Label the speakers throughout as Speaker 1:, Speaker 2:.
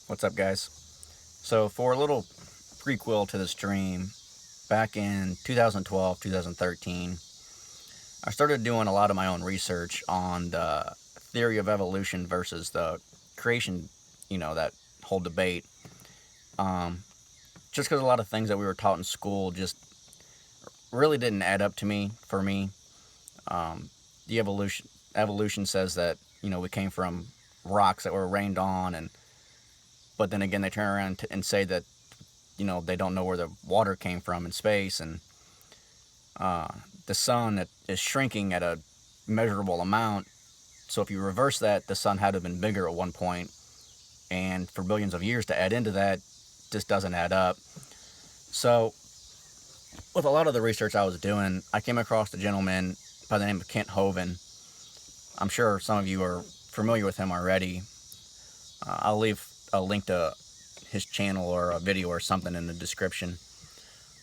Speaker 1: What's up, guys? So, for a little prequel to this dream, back in 2012, 2013, I started doing a lot of my own research on the theory of evolution versus the creation, that whole debate. Um, just because a lot of things that we were taught in school just really didn't add up to me, for me. Um, the evolution says that, we came from rocks that were rained on, but then again, they turn around and say that they don't know where the water came from in space, and uh, the sun that is shrinking at a measurable amount. So if you reverse that, the sun had to have been bigger at one point, and for billions of years to add into that just doesn't add up. So with a lot of the research I was doing, I came across a gentleman by the name of Kent Hovind. I'm sure some of you are familiar with him already. I'll leave a link to his channel or a video or something in the description.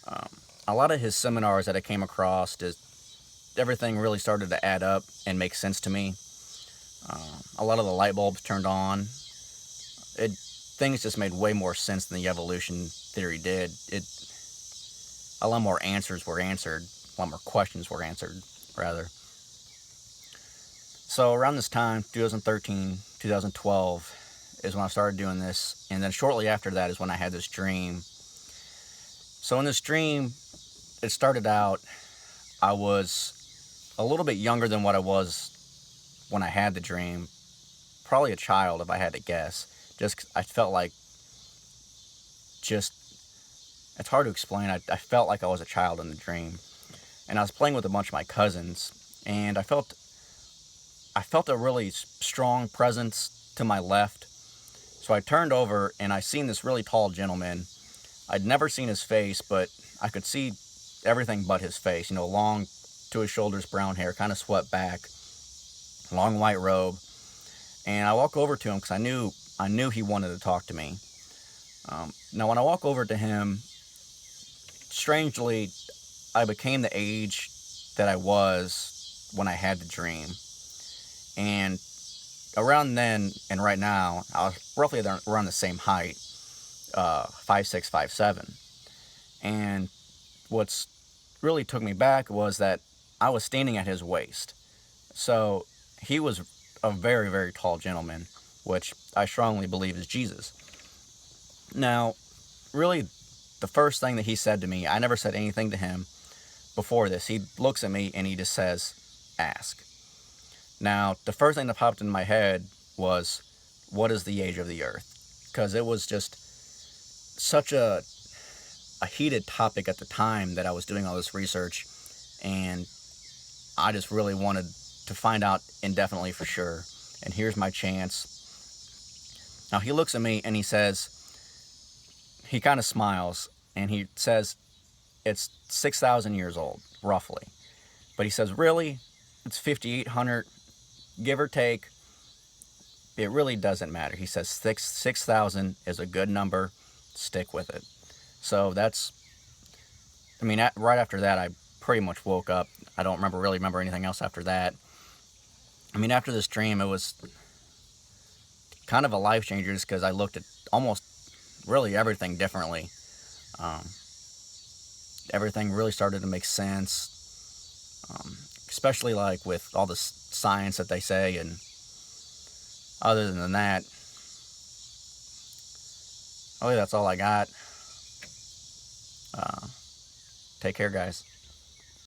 Speaker 1: Um, a lot of his seminars that I came across, everything really started to add up and make sense to me. A lot of the light bulbs turned on. Things just made way more sense than the evolution theory did. A lot more answers were answered, a lot more questions were answered, rather. So around this time, 2013, 2012, is when I started doing this, and then shortly after that is when I had this dream. So in this dream, it started out, I was a little bit younger than what I was when I had the dream. Probably a child, if I had to guess. I felt like, it's hard to explain. I felt like I was a child in the dream. And I was playing with a bunch of my cousins, and I felt a really strong presence to my left. So I turned over, and I seen this really tall gentleman. I'd never seen his face, but I could see everything but his face. Long to his shoulders, brown hair, kind of swept back, long white robe. And I walk over to him because I knew he wanted to talk to me. Now, when I walk over to him, strangely, I became the age that I was when I had the dream. And around then and right now, I was roughly around the same height, 5'6", 5'7". And what's really took me back was that I was standing at his waist. So he was a very, very tall gentleman, which I strongly believe is Jesus. Now, really, the first thing that he said to me, I never said anything to him before this. He looks at me and he just says, "Ask." Now, the first thing that popped in my head was, what is the age of the earth? Because it was just such a heated topic at the time that I was doing all this research, and I just really wanted to find out indefinitely for sure. And here's my chance. Now, he looks at me and he kind of smiles, and he says, it's 6,000 years old, roughly. But he says, really? It's 5,800, give or take. It really doesn't matter. He says 6,000 is a good number. Stick with it. So right after that, I pretty much woke up. I don't really remember anything else after that. After this dream, it was kind of a life changer just because I looked at almost really everything differently. Everything really started to make sense, especially like with all the science that they say. And other than that, that's all I got. Take care, guys.